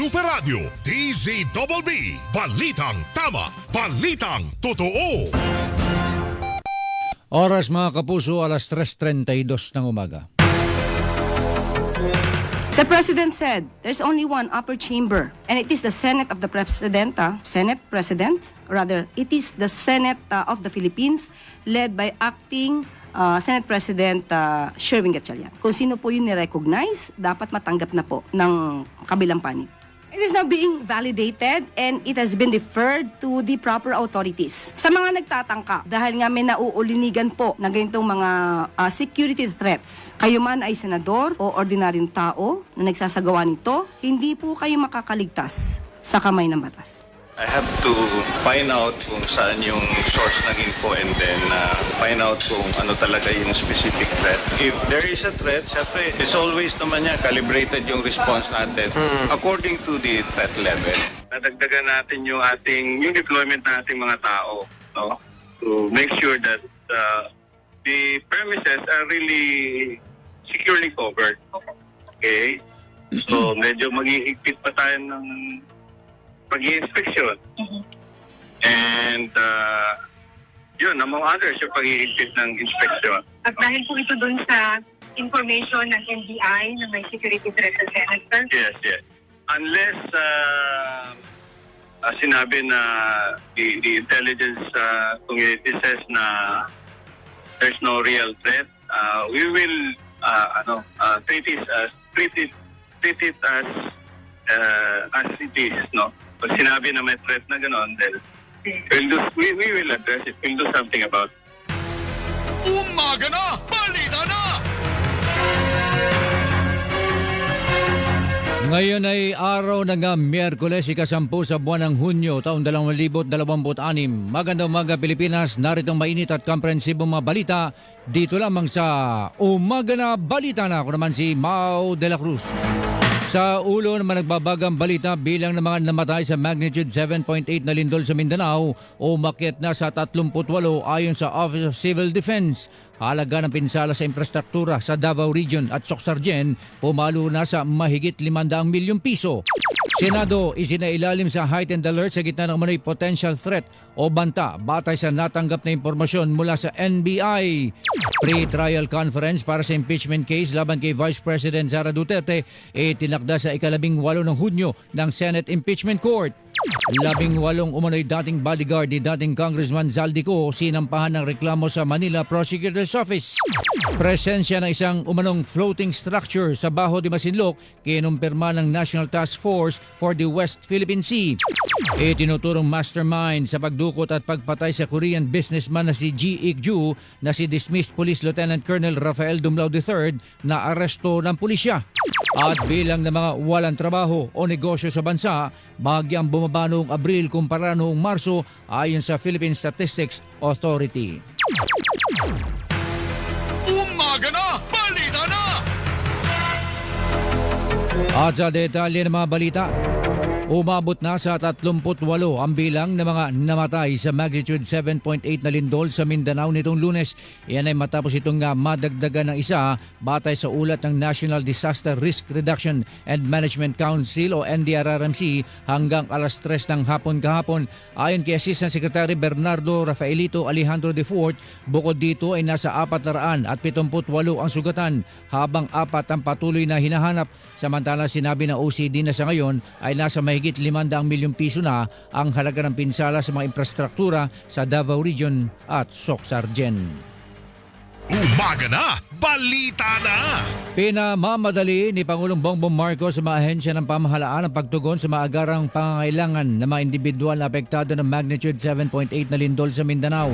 Super Radio, DZBB, Balitang Tama, Balitang Totoo. Oras mga kapuso, alas 3:32 ng umaga. The President said there's only one upper chamber, and it is the Senate of the President, it is the Senate of the Philippines, led by acting Senate President Sherwin Gatchalian. Kung sino po yun ni-recognize, dapat matanggap na po ng kabilang panig. It is now being validated and it has been deferred to the proper authorities. Sa mga nagtatangka, dahil nga may nauulinigan po na ganitong mga security threats, kayo man ay senador o ordinaryong tao na nagsasagawa nito, hindi po kayo makakaligtas sa kamay ng batas. I have to find out kung saan yung source ng info and then find out kung ano talaga yung specific threat. If there is a threat, syempre, it's always naman yan, calibrated yung response natin according to the threat level. Nadagdagan natin yung deployment ng ating mga tao, no? To make sure that the premises are really securely covered. Okay? So, medyo mag-iigpit pa tayo ng pag-i-inspection. And yun, among others, yung pag-i-inspection ng inspection. At dahil po ito dun sa information ng NBI na may security threat sa Senate, sir? Yes. Unless sinabi na the intelligence community says na there's no real threat, we will treat it as it is, no? Pag sinabi na may threat na gano'n, then we will address it. We'll do something about it. Umaga na! Balita na! Ngayon ay araw ng Miyerkules, ika-10 sa buwan ng Hunyo, taong 2026. Magandang umaga Pilipinas, naritong mainit at komprehensibong mga balita dito lamang sa Umaga na Balita na. Ako naman si Mau de la Cruz. Sa ulo naman nagbabagang balita, bilang ng mga namatay sa magnitude 7.8 na lindol sa Mindanao, umakyat na sa 38 ayon sa Office of Civil Defense. Halaga ng pinsala sa infrastruktura sa Davao Region at Soc-Sargen pumalo na sa mahigit 500 milyong piso. Senado isinailalim sa heightened alert sa gitna ng umano'y potential threat o banta batay sa natanggap na impormasyon mula sa NBI. Pre-trial conference para sa impeachment case laban kay Vice President Sara Duterte tinakda sa ika-18 ng Hunyo ng Senate Impeachment Court. 18 umano'y dating bodyguard ni dating Congressman Zaldico sinampahan ng reklamo sa Manila Prosecutor's Office. Presensya ng isang umanong floating structure sa Baho de Masinloc kinumpirma ng National Task Force for the West Philippine Sea. Tinuturong mastermind sa pagdukot at pagpatay sa Korean businessman na si Ji Ik-ju na si dismissed Police Lieutenant Colonel Rafael Dumlao III na aresto ng pulisya. At bilang ng mga walang trabaho o negosyo sa bansa, bahagyang bumaba noong Abril kumpara noong Marso ayon sa Philippine Statistics Authority. Umaga na! Balita na! At sa detalye ng mga balita, umabot na sa 38 ang bilang ng mga namatay sa magnitude 7.8 na lindol sa Mindanao nitong Lunes. Iyan ay matapos itong madagdagan ng isa batay sa ulat ng National Disaster Risk Reduction and Management Council o NDRRMC hanggang alas 3 ng hapon kahapon. Ayon kay Assistant Secretary Bernardo Rafaelito Alejandro de Fort, bukod dito ay nasa 478 ang sugatan habang 4 ang patuloy na hinahanap. Samantala sinabi ng OCD na sa ngayon ay nasa mahigit 500 milyong piso na ang halaga ng pinsala sa mga infrastruktura sa Davao Region at Soc-Sargen. Umaga na! Balita na! Pinamamadali ni Pangulong Bongbong Marcos sa mga ahensya ng pamahalaan ang pagtugon sa maagarang pangangailangan ng mga individual na apektado ng magnitude 7.8 na lindol sa Mindanao.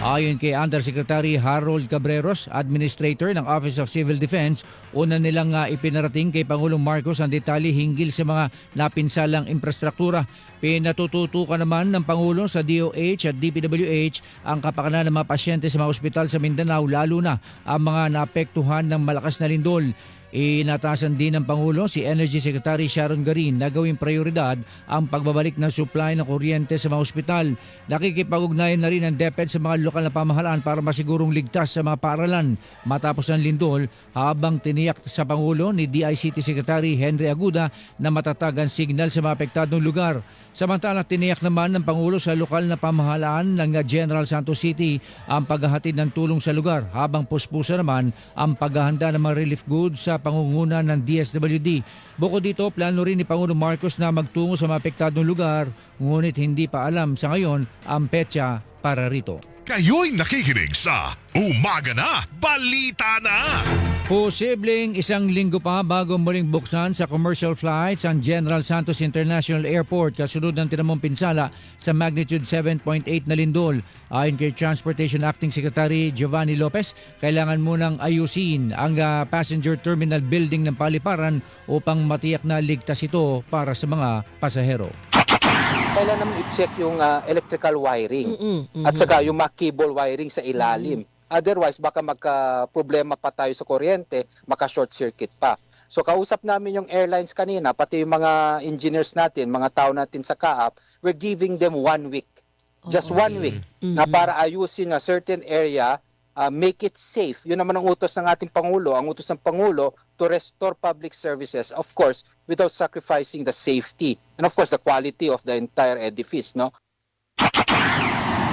Ayon kay Undersecretary Harold Cabreros, Administrator ng Office of Civil Defense, una nilang ipinarating kay Pangulong Marcos ang detalye hinggil sa mga napinsalang infrastruktura. Pinatututukan naman ng Pangulo sa DOH at DPWH ang kapakanan ng mga pasyente sa mga ospital sa Mindanao, lalo na ang mga naapektuhan ng malakas na lindol. Inatasan din ng Pangulo si Energy Secretary Sharon Garin na gawing prioridad ang pagbabalik ng supply ng kuryente sa mga ospital. Nakikipag-ugnayan na rin ang DepEd sa mga lokal na pamahalaan para masigurong ligtas sa mga paaralan matapos ng lindol, habang tiniyak sa Pangulo ni DICT Secretary Henry Aguda na matatag ang signal sa mga apektadong lugar. Samantala, tiniyak naman ng Pangulo sa lokal na pamahalaan ng General Santos City ang paghahatid ng tulong sa lugar, habang puspusa naman ang paghahanda ng mga relief goods sa pangunguna ng DSWD. Bukod dito, plano rin ni Pangulong Marcos na magtungo sa mga apektadong lugar, ngunit hindi pa alam sa ngayon ang petsa para rito. Kayo'y nakikinig sa Umaga na, Balita na! Posibleng isang linggo pa bago muling buksan sa commercial flights ang General Santos International Airport kasunod ng tinamong pinsala sa magnitude 7.8 na lindol. Ayon kay Transportation Acting Secretary Giovanni Lopez, kailangan munang ayusin ang passenger terminal building ng paliparan upang matiyak na ligtas ito para sa mga pasahero. Kailangan naman i-check yung electrical wiring at saka yung mga cable wiring sa ilalim. Otherwise, baka magka-problema pa tayo sa kuryente, maka-short circuit pa. So kausap namin yung airlines kanina, pati yung mga engineers natin, mga tao natin sa CAAP, we're giving them 1 week. Just 1 week na para ayusin a certain area, make it safe. Yun naman ang utos ng ating Pangulo. Ang utos ng Pangulo to restore public services, of course, without sacrificing the safety and of course the quality of the entire edifice, no?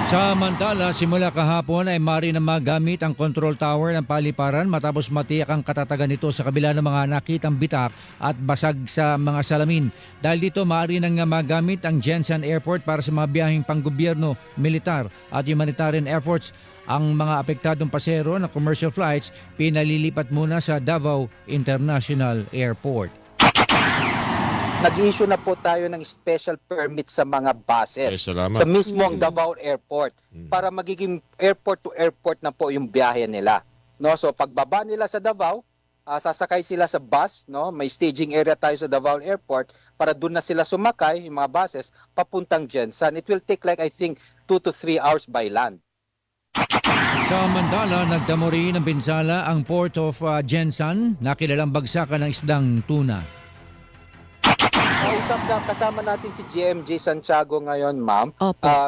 Samantala, simula kahapon ay maaari na magamit ang control tower ng paliparan matapos matiyak ang katatagan nito sa kabila ng mga nakitang bitak at basag sa mga salamin. Dahil dito, maaari nang magamit ang Jensen Airport para sa mga biyaheng panggobyerno, militar at humanitarian efforts. Ang mga apektadong pasero ng commercial flights pinalilipat muna sa Davao International Airport. Nag-issue na po tayo ng special permit sa mga buses sa mismong Davao Airport para magiging airport to airport na po yung biyahe nila. No, so pagbaba nila sa Davao, sasakay sila sa bus, no? May staging area tayo sa Davao Airport para doon na sila sumakay yung mga buses papuntang Jensen. It will take like I think 2 to 3 hours by land. Samantala, nagdamo rin ng pinsala ang Port of Jensen na kilalang bagsakan ng isdang tuna. Kasama natin si GMJ Santiago ngayon, ma'am.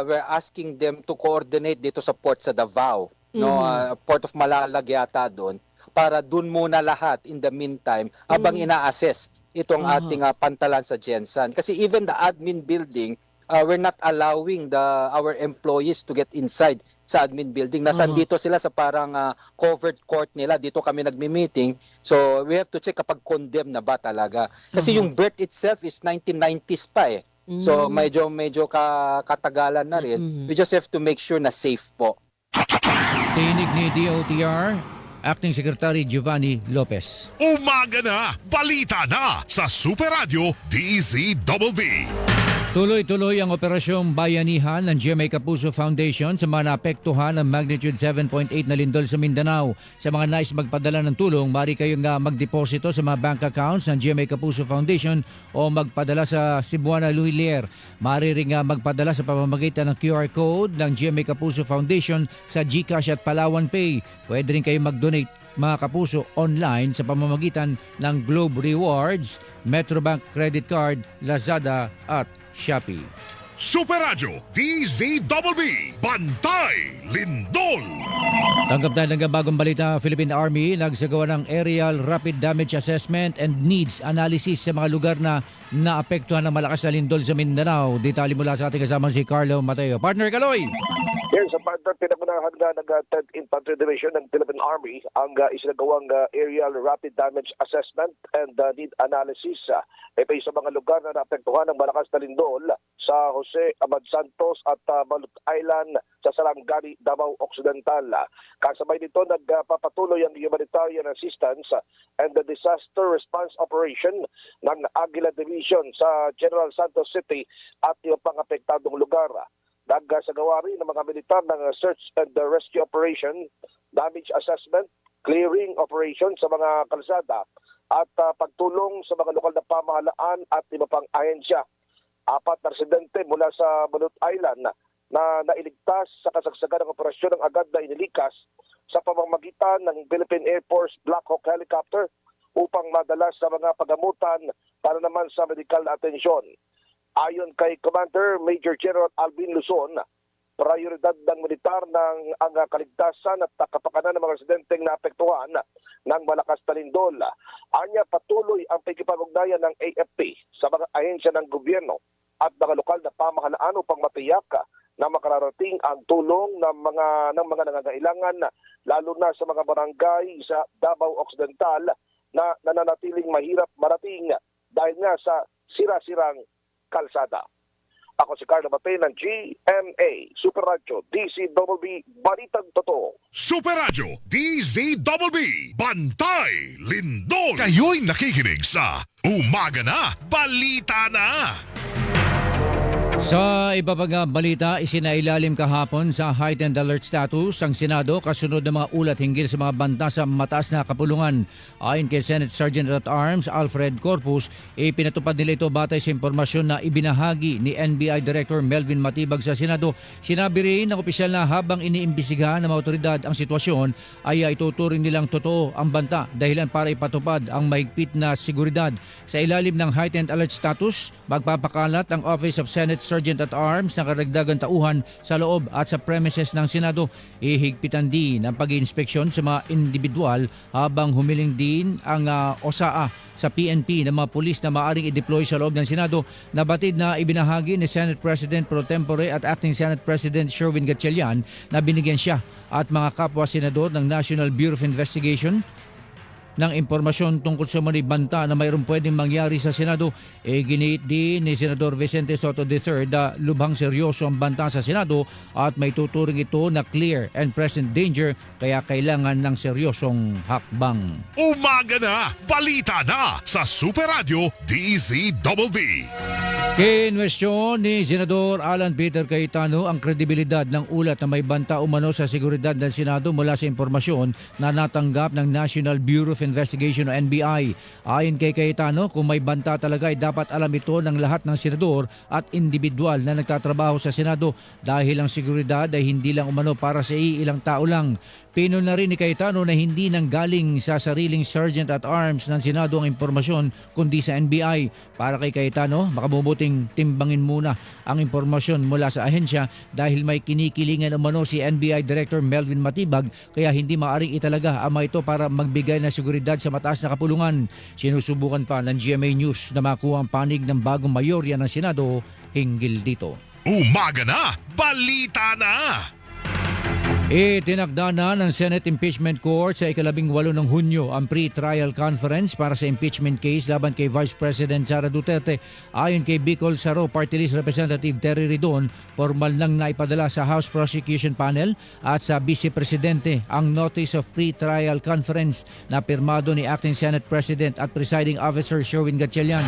We're asking them to coordinate dito sa port sa Davao, no, Port of Malalag yata doon, para doon muna lahat in the meantime habang ina-assess itong ating pantalan sa Jensen. Kasi even the admin building, we're not allowing our employees to get inside sa admin building. Nasandito sila sa parang covered court nila. Dito kami nagmi-meeting. So we have to check kapag condemn na ba talaga. Kasi yung birth itself is 1990s pa eh. So medyo katagalan na rin. We just have to make sure na safe po. Tinig ni DOTR, Acting Secretary Giovanni Lopez. Umaga na, Balita na sa Super Radio DZBB. Tuloy-tuloy ang operasyong bayanihan ng GMA Kapuso Foundation sa mga naapektuhan ng magnitude 7.8 na lindol sa Mindanao. Sa mga nais magpadala ng tulong, maaari kayong magdeposito sa mga bank accounts ng GMA Kapuso Foundation o magpadala sa Cebuana Luilier. Maaari rin magpadala sa pamamagitan ng QR code ng GMA Kapuso Foundation sa GCash at Palawan Pay. Pwede rin kayong mag-donate mga kapuso online sa pamamagitan ng Globe Rewards, Metrobank Credit Card, Lazada at Shopee. Super Radio DZBB. Bantay Lindol. Tanggap na ng bagong balita, Philippine Army nagsagawa ng Aerial Rapid Damage Assessment and Needs Analysis sa mga lugar na naapektuhan ng malakas na lindol sa Mindanao. Detalye mula sa ating kasama si Carlo Mateo. Partner Kaloy! Yes, sa partner, pinagunahan na ng 10th Infantry Division ng Philippine Army ang isinagawang Aerial Rapid Damage Assessment and Need Analysis sa mga lugar na naapektuhan ng malakas na lindol sa Jose Abad Santos at Balut Island sa Sarangani, Davao Occidental. Kasabay nito, nagpapatuloy ang humanitarian assistance and the disaster response operation ng Aguila Division sa General Santos City at yung pang-apektadong lugar. Nagsagawa rin ng mga militar ng search and rescue operation, damage assessment, clearing operation sa mga kalsada at pagtulong sa mga lokal na pamahalaan at iba pang ahensya. 4 na residente mula sa Balut Island na nailigtas sa kasagsagan ng operasyon ng agad na inilikas sa pamamagitan ng Philippine Air Force Black Hawk helicopter, upang madala sa mga pagamutan para naman sa medical atensyon. Ayon kay Commander Major General Alvin Luzon, prioridad ng militar ng ang kaligtasan at kapakanan ng mga residenteng naapektuhan ng malakas na lindol. Anya patuloy ang pakikipag-ugnayan ng AFP sa mga ahensya ng gobyerno at mga lokal na pamahalaan upang matiyak na makararating ang tulong ng mga nangangailangan, lalo na sa mga barangay sa Davao Occidental na nananatiling mahirap marating dahil nga sa sira-sirang kalsada. Ako si Carlo Matay ng GMA Super Radio DZBB Balitang Totoo. Super Radio DZBB Bantay Lindol. Kayo'y nakikinig sa Umaga na, Balita na. Sa iba pang balita, isinailalim kahapon sa heightened alert status ang Senado kasunod ng mga ulat hinggil sa mga banta sa mataas na kapulungan. Ayon kay Senate Sergeant at Arms Alfred Corpus, ipinatupad nila ito batay sa impormasyon na ibinahagi ni NBI Director Melvin Matibag sa Senado. Sinabi rin ng opisyal na habang iniimbestigahan ng mga otoridad ang sitwasyon ay ituturing nilang totoo ang banta dahilan para ipatupad ang mahigpit na seguridad. Sa ilalim ng heightened alert status, magpapakalat ang Office of Senate Sergeant at Arms ng karagdagang tauhan sa loob at sa premises ng Senado. Ihigpitan din ang pag-iinspeksyon sa mga individual habang humiling din ang OSAA sa PNP ng mga pulis na maaring i-deploy sa loob ng Senado. Nabatid na ibinahagi ni Senate President Pro Tempore at Acting Senate President Sherwin Gatchalian na binigyan siya at mga kapwa senador ng National Bureau of Investigation ng impormasyon tungkol sa mga banta na mayroong pwedeng mangyari sa Senado. Giniit din ni Senador Vicente Soto III na lubhang seryoso ang banta sa Senado at may tuturing ito na clear and present danger kaya kailangan ng seryosong hakbang. Umaga na, Balita na sa Super Radio DZBB. Kinwestiyon ni Senador Alan Peter Cayetano ang kredibilidad ng ulat na may banta umano sa seguridad ng Senado mula sa impormasyon na natanggap ng National Bureau of Investigation o NBI. Ayon kay Cayetano, kung may banta talaga ay dapat alam ito ng lahat ng senador at individual na nagtatrabaho sa Senado dahil ang seguridad ay hindi lang umano para sa ilang tao lang. Pino na rin ni Cayetano na hindi nang galing sa sariling Sergeant at Arms ng Senado ang impormasyon kundi sa NBI. Para kay Cayetano, makabubuting timbangin muna ang impormasyon mula sa ahensya dahil may kinikilingan umano si NBI Director Melvin Matibag kaya hindi maaring italaga ama ito para magbigay ng seguridad sa mataas na kapulungan. Sinusubukan pa ng GMA News na makuha ang panig ng bagong mayorya ng Senado hinggil dito. Umaga na, Balita na. Itinakda na ng Senate Impeachment Court sa ika-18 ng Hunyo ang pre-trial conference para sa impeachment case laban kay Vice President Sara Duterte. Ayon kay Bicol Saro Party List Representative Terry Ridon, formal nang naipadala sa House Prosecution Panel at sa Vice Presidente ang Notice of Pre-Trial Conference na pirmado ni Acting Senate President at Presiding Officer Sherwin Gatchalian.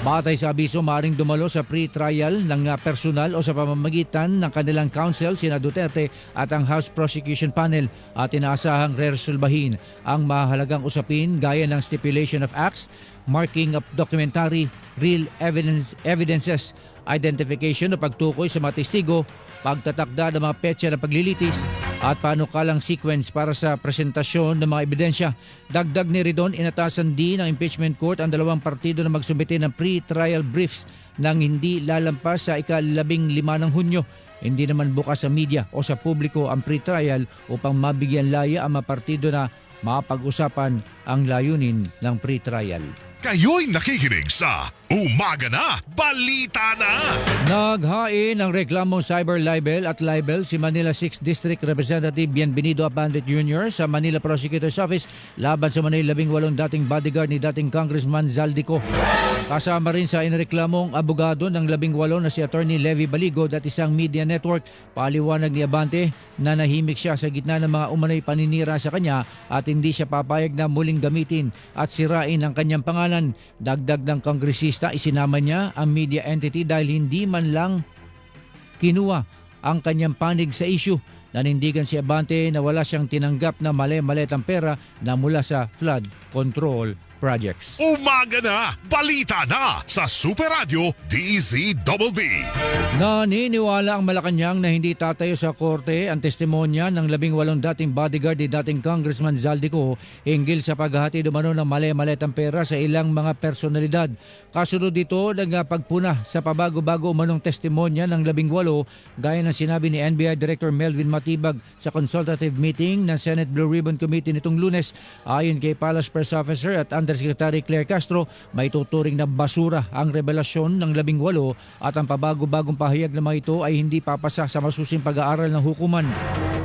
Batay sa abiso, maaaring dumalo sa pre-trial ng personal o sa pamamagitan ng kanilang counsel sina Duterte at ang House Prosecution Panel at inaasahang resolbahin ang mahalagang usapin gaya ng stipulation of acts, marking of documentary, real evidences, identification o pagtukoy sa mga testigo, pagtatakda ng mga petsa ng paglilitis at panukalang sequence para sa presentasyon ng mga ebidensya. Dagdag ni Ridon, inatasan din ng impeachment court ang dalawang partido na magsumite ng pre-trial briefs nang hindi lalampas sa ika-15 ng Hunyo. Hindi naman bukas sa media o sa publiko ang pre-trial upang mabigyan laya ang mga partido na mapag-usapan ang layunin ng pre-trial. Kayo'y nakikinig sa Umaga na, Balita na. Naghain ng reklamong cyber libel at libel si Manila 6th District Representative Bienvenido Abante Jr. sa Manila Prosecutor's Office laban sa Manila 18 dating bodyguard ni dating Congressman Zaldico. Kasama rin sa inreklamong abogado ng 18 na si Attorney Levi Baligod at isang media network. Paliwanag ni Abante na nahimik siya sa gitna ng mga umanay paninira sa kanya at hindi siya papayag na muling gamitin at sirain ang kanyang pangalan. Dagdag ng kongresista, isinama niya ang media entity dahil hindi man lang kinuha ang kanyang panig sa issue. Nanindigan si Abante na wala siyang tinanggap na mali-maletang pera na mula sa flood control projects. Umaga na, balita na sa Super Radio DZBB. Naniniwala ang Malacanang na hindi tatayo sa korte ang testimonya ng 18 dating bodyguard ni dating Congressman Zaldico hinggil sa paghahati umano ng mali-maletang pera sa ilang mga personalidad. Kasunod dito ng pagpuna sa pabago-bago umanong testimonya ng 18 gaya ng sinabi ni NBI Director Melvin Matibag sa consultative meeting ng Senate Blue Ribbon Committee nitong Lunes. Ayon kay Palace Press Officer at Undersecretary Claire Castro, may tuturing na basura ang revelasyon ng 18 at ang pabago-bagong pahayag na mga ito ay hindi papasa sa masusing pag-aaral ng hukuman.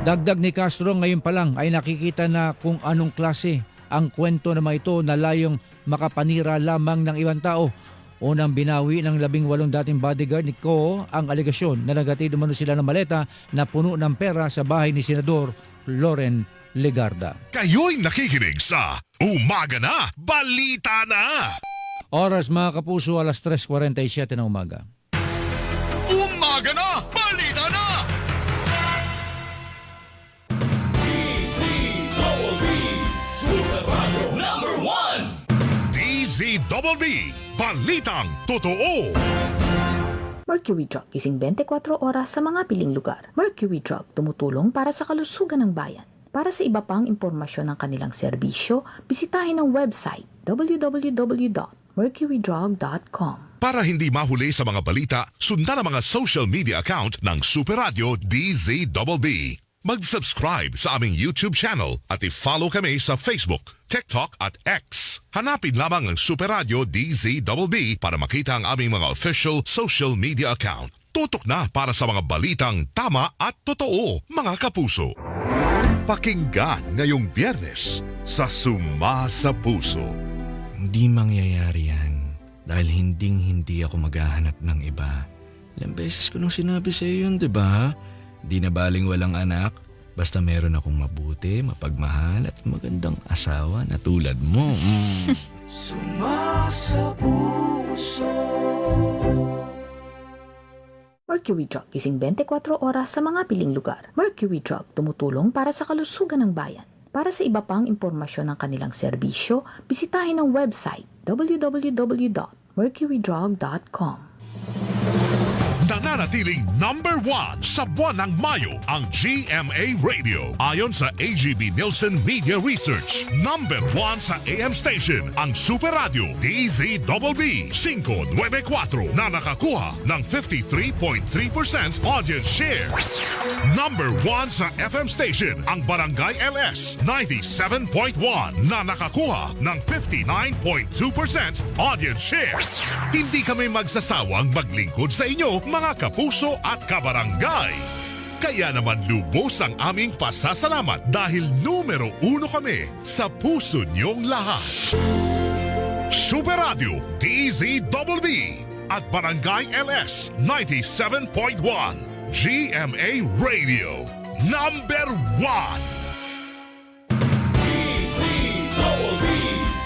Dagdag ni Castro, ngayon pa lang ay nakikita na kung anong klase ang kwento na mga ito na layong makapanira lamang ng ibang tao. Unang binawi ng 18 dating bodyguard ni Ko ang alegasyon na nagatid umano sila ng maleta na puno ng pera sa bahay ni Senador Loren Legarda. Kayo'y nakikinig sa Umaga na, balita na! Oras mga kapuso, alas 3:47 ng umaga. Umaga na, balita na! DZBB, balitang totoo! Mercury Drug, gising 24 oras sa mga piling lugar. Mercury Drug, tumutulong para sa kalusugan ng bayan. Para sa iba pang impormasyon ng kanilang serbisyo, bisitahin ang website www.mercurydrug.com. Para hindi mahuli sa mga balita, sundan ang mga social media account ng Super Radio DZBB. Mag-subscribe sa aming YouTube channel at i-follow kami sa Facebook, TikTok at X. Hanapin lamang ang Super Radio DZBB para makita ang aming mga official social media account. Tutok na para sa mga balitang tama at totoo, mga kapuso. Pakinggan ngayong Biyernes sa Suma sa Puso. Hindi mangyayari yan dahil hindi ako maghahanap ng iba. Ilang beses ko nung sinabi sa iyo yun, di ba? Di na baling walang anak, basta meron akong mabuti, mapagmahal at magandang asawa na tulad mo. Suma sa puso. Mercury Drug, gising 24 oras sa mga piling lugar. Mercury Drug, tumutulong para sa kalusugan ng bayan. Para sa iba pang impormasyon ng kanilang serbisyo, bisitahin ang website www.mercurydrug.com. Nananatiling number 1 sa buwan ng Mayo ang GMA Radio. Ayon sa AGB Nielsen Media Research, number 1 sa AM station ang Super Radio DZBB 594 na nakakuha ng 53.3% audience share. Number 1 sa FM station ang Barangay LS 97.1 na nakakuha ng 59.2% audience share. Hindi kami magsasawang maglingkod sa inyo, mga kapuso at kabarangay. Kaya naman lubos ang aming pasasalamat dahil numero 1 kami sa puso niyong lahat. Super Radio DZBB at Barangay LS 97.1 GMA Radio number 1. DZBB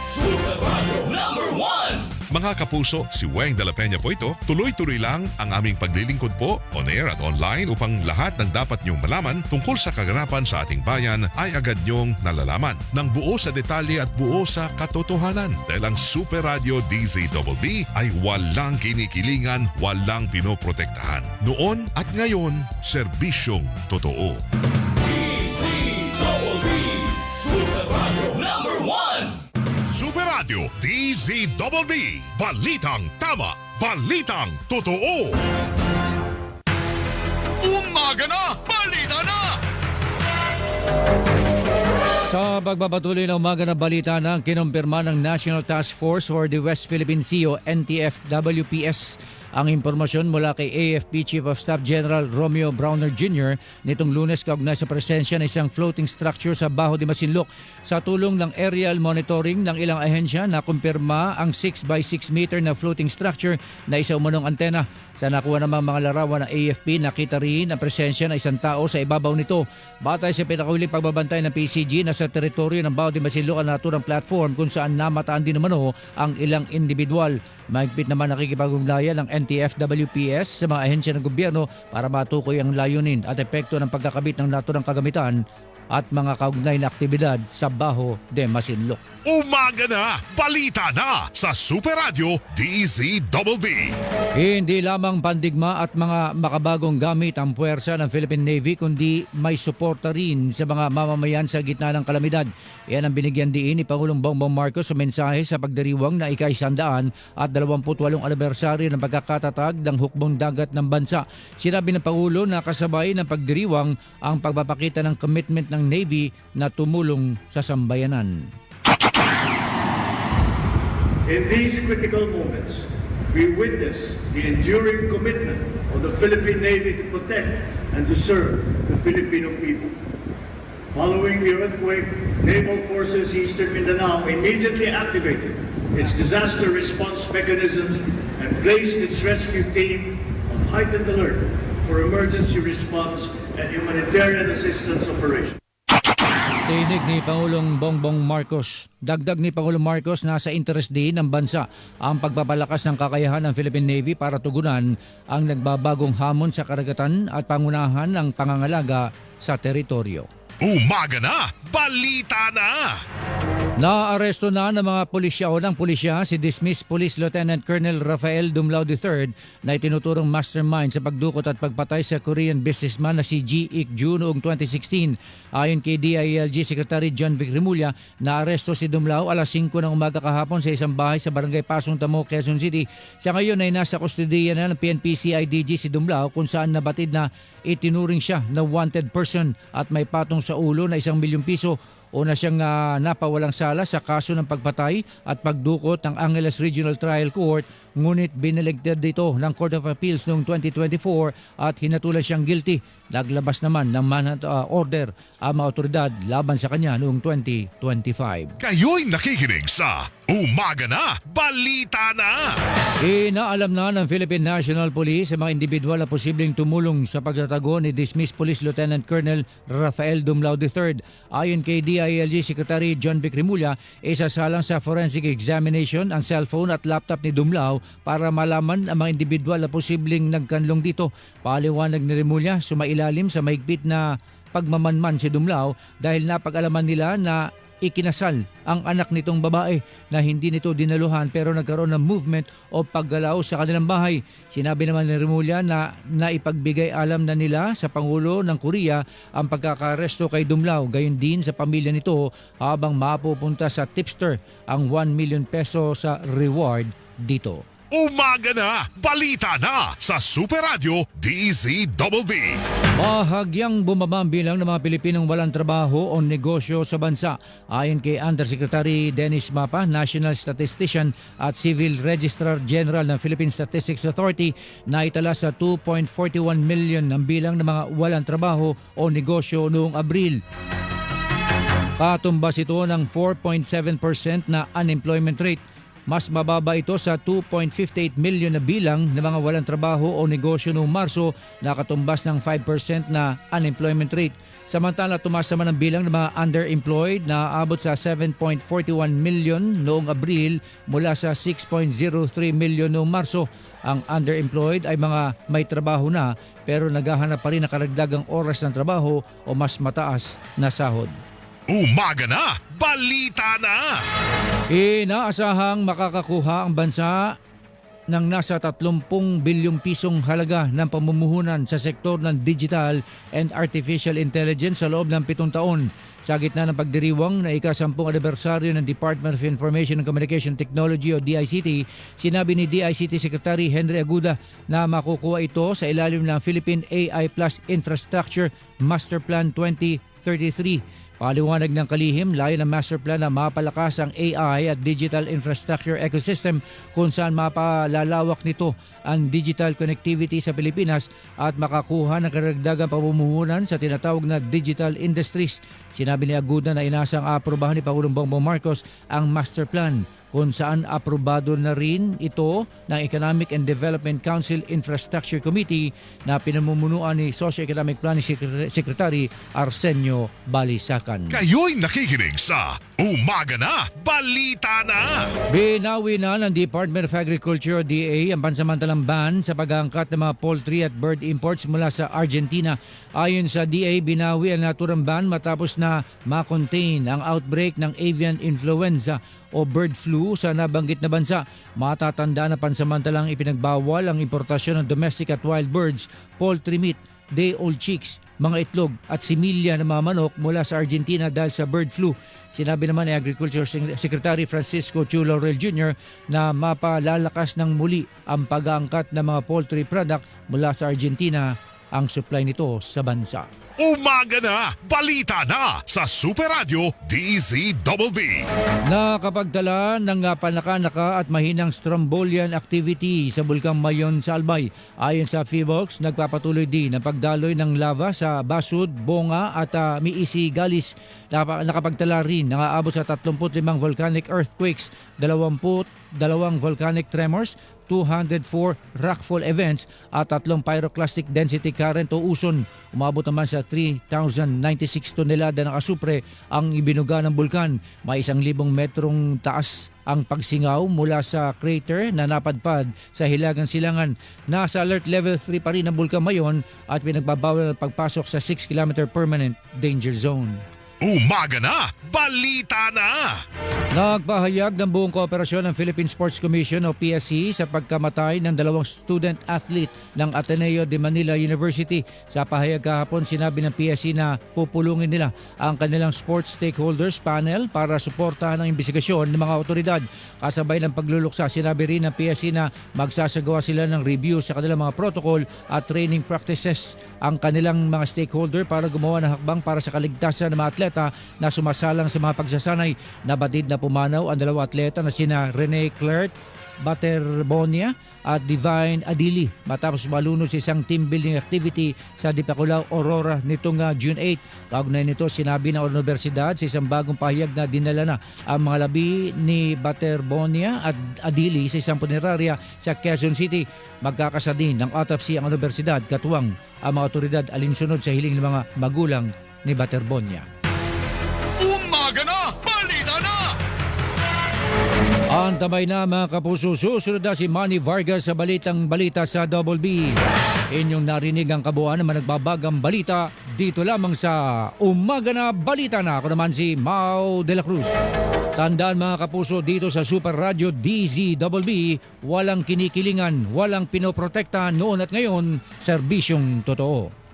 Super Radio number 1. Mga kapuso, si Weng de la Peña po ito. Tuloy-tuloy lang ang aming paglilingkod po on air at online upang lahat ng dapat niyong malaman tungkol sa kaganapan sa ating bayan ay agad niyong nalalaman. Nang buo sa detalye at buo sa katotohanan dahil ang Super Radio DZBB ay walang kinikilingan, walang pinoprotektahan. Noon at ngayon, serbisyong totoo. DZBB Super Radio number 1. Super Radio DZBB. Balitang tama, balitang totoo. Umaga na, balita na! Sa pagbabatuloy ng umaga na balita na kinumpirma ng National Task Force for the West Philippine Sea o NTF-WPS ang impormasyon mula kay AFP Chief of Staff General Romeo Browner Jr. nitong Lunes kaugnay sa presensya ng isang floating structure sa Baho de Masinloc. Sa tulong ng aerial monitoring ng ilang ahensya, nakumpirma ang 6x6 meter na floating structure na isa umunong antena. Sa nakuha namang mga larawan ng AFP, nakita rin ang presensya ng isang tao sa ibabaw nito. Batay sa pinakahuling pagbabantay ng PCG, nasa teritoryo ng Baho de Masinloc ang naturang platform kung saan namataan din naman ang ilang individual. Mahigpit naman nakikipag-ugnayan ng NTF-WPS sa mga ahensya ng gobyerno para matukoy ang layunin at epekto ng pagkakabit ng naturang kagamitan at mga kaugnay na aktibidad sa Baho de Masinloc. Umaga na, balita na sa Super Radio DZBB. Hindi lamang pandigma at mga makabagong gamit ang puwersa ng Philippine Navy kundi may suporta rin sa mga mamamayan sa gitna ng kalamidad. Yan ang binigyan diin ni Pangulong Bongbong Marcos sa mensahe sa pagdiriwang na ika-100 at 28 anibersaryo ng pagkakatatag ng hukbong dagat ng bansa. Sinabi ng Pangulo na kasabay ng pagdiriwang ang pagpapakita ng commitment ng Navy na tumulong sa sambayanan. In these critical moments, we witness the enduring commitment of the Philippine Navy to protect and to serve the Filipino people. Following the earthquake, Naval Forces Eastern Mindanao immediately activated its disaster response mechanisms and placed its rescue team on heightened alert for emergency response and humanitarian assistance operations. Tinig ni Pangulong Bongbong Marcos. Dagdag ni Pangulong Marcos na sa interest din ng bansa ang pagpapalakas ng kakayahan ng Philippine Navy para tugunan ang nagbabagong hamon sa karagatan at pangunahan ng pangangalaga sa teritoryo. Umaga na, balita na! Naaresto na ng mga pulisya si dismissed Police Lieutenant Colonel Rafael Dumlao III na itinuturong mastermind sa pagdukot at pagpatay sa Korean businessman na si Ji Ik-ju noong 2016. Ayon kay DILG Secretary John Vic Remulla, naaresto si Dumlao alas 5 ng umaga kahapon sa isang bahay sa Barangay Pasong Tamo, Quezon City. Sa ngayon ay nasa kustodiya na ng PNP-CIDG si Dumlao kung saan nabatid na itinuring siya na wanted person at may patong sa ulo na 1 milyong piso. Una siyang napawalang sala sa kaso ng pagpatay at pagdukot ng Angeles Regional Trial Court, ngunit biniligtad dito ng Court of Appeals noong 2024 at hinatulan siyang guilty. Naglabas naman ng manhunt order ang mga otoridad laban sa kanya noong 2025. Kayo'y nakikinig sa Umaga na, balita na! Inaalam na ng Philippine National Police sa mga individual na posibleng tumulong sa pagtatago ni dismissed Police Lieutenant Colonel Rafael Dumlao III. Ayon kay DILG Secretary John Vic Remulla, isasalang sa forensic examination ang cellphone at laptop ni Dumlao para malaman ang mga individual na posibleng nagkanlong dito. Paliwanag ni Remulla, sumailalim sa mahigpit na pagmamanman si Dumlao dahil napag-alaman nila na ikinasal ang anak nitong babae na hindi nito dinaluhan pero nagkaroon ng movement o paggalaw sa kanilang bahay. Sinabi naman ni Remulla na naipagbigay alam na nila sa Pangulo ng Korea ang pagkakaresto kay Dumlao, gayon din sa pamilya nito habang mapupunta sa tipster ang 1 million peso sa reward dito. Umaga na, balita na sa Super Radio DZBB. Bahagyang bumaba ang bilang ng mga Pilipinong walang trabaho o negosyo sa bansa. Ayon kay Undersecretary Dennis Mapa, National Statistician at Civil Registrar General ng Philippine Statistics Authority, naitala sa 2.41 million ang bilang ng mga walang trabaho o negosyo noong Abril. Katumbas ito ng 4.7% na unemployment rate. Mas mababa ito sa 2.58 million na bilang ng mga walang trabaho o negosyo noong Marso na katumbas ng 5% na unemployment rate. Samantala, tumaas naman ang bilang ng mga underemployed na aabot sa 7.41 million noong Abril mula sa 6.03 million noong Marso. Ang underemployed ay mga may trabaho na pero naghahanap pa rin ng karagdagang oras ng trabaho o mas mataas na sahod. Umaga na, balita na! Inaasahang makakakuha ang bansa ng nasa 30 bilyong pisong halaga ng pamumuhunan sa sektor ng digital and artificial intelligence sa loob ng 7 taon. Sa gitna ng pagdiriwang na ika-10 anibersaryo ng Department of Information and Communication Technology o DICT, sinabi ni DICT Secretary Henry Aguda na makukuha ito sa ilalim ng Philippine AI Plus Infrastructure Master Plan 2033. Paliwanag ng kalihim, layo ng master plan na mapalakas ang AI at digital infrastructure ecosystem kung saan mapalalawak nito ang digital connectivity sa Pilipinas at makakuha ng karagdagang pamumuhunan sa tinatawag na digital industries. Sinabi ni Aguda na inasang aprobahan ni Pangulong Bongbong Marcos ang master plan kung saan aprobado na rin ito ng Economic and Development Council Infrastructure Committee na pinamumunuan ni Socio-Economic Planning Secretary Arsenio Balisacan. Kayo'y nakikinig sa Umaga na, balita na! Binawi na ng Department of Agriculture DA ang pansamantalang ban sa pag-aangkat ng mga poultry at bird imports mula sa Argentina. Ayon sa DA, binawi ang naturang ban matapos na ma-contain ang outbreak ng avian influenza o bird flu sa nabanggit na bansa. Matatanda na pansamantalang ipinagbawal ang importasyon ng domestic at wild birds, poultry meat, day-old chicks, mga itlog at similya ng mga manok mula sa Argentina dahil sa bird flu. Sinabi naman ni Agriculture Secretary Francisco Chu Laurel Jr. na mapalalakas ng muli ang pag-aangkat ng mga poultry product mula sa Argentina, ang supply nito sa bansa. Umaga na, balita na sa Super Radio DZBB. Nakapagdala ng panaka-naka at mahinang strombolian activity sa Bulkang Mayon sa Albay. Ayon sa PHIVOLCS, nagpapatuloy din ang pagdaloy ng lava sa Basud, Bonga at Miisi, Galis. Nakapagdala rin ng aabot sa 35 volcanic earthquakes, 22 volcanic tremors, 204 rockfall events at 3 pyroclastic density current o uson. Umabot naman sa 3,096 tonelada ng asupre ang ibinuga ng bulkan. May 1,000 metrong taas ang pagsingaw mula sa crater na napadpad sa Hilagang Silangan. Nasa alert level 3 pa rin ang bulkan Mayon at pinagbabawal ang pagpasok sa 6-kilometer permanent danger zone. Umaga na, balita na! Nagpahayag ng buong kooperasyon ng Philippine Sports Commission o PSC sa pagkamatay ng 2 student athlete ng Ateneo de Manila University. Sa pahayag kahapon, sinabi ng PSC na pupulungin nila ang kanilang sports stakeholders panel para suportahan ang investigasyon ng mga otoridad. Kasabay ng pagluluksa, sinabi rin ng PSC na magsasagawa sila ng review sa kanilang mga protocol at training practices ang kanilang mga stakeholder para gumawa ng hakbang para sa kaligtasan ng mga atleta na sumasalang sa mga pagsasanay. Nabatid na pumanaw ang 2 atleta na sina Rene Clerc Baterbonia at Divine Adili matapos malunod sa isang team building activity sa Dipakulaw, Aurora nitong June 8. Kaugnay nito, sinabi ng universidad sa isang bagong pahayag na dinala na ang mga labi ni Baterbonia at Adili sa isang punerarya sa Quezon City. Magkakasa din ng autopsy ang universidad, katuwang ang mga otoridad alinsunod sa hiling ng mga magulang ni Baterbonia. Umaga na, balita na! Antabay na mga kapuso, susunod na si Manny Vargas sa Balitang Balita sa Double B. Inyong narinig ang kabuuan ng nagbabagang balita dito lamang sa Umaga na Balita na. Ako naman si Mau de la Cruz. Tandaan mga kapuso, dito sa Super Radio DZBB, walang kinikilingan, walang pinoprotekta noon at ngayon, serbisyong totoo.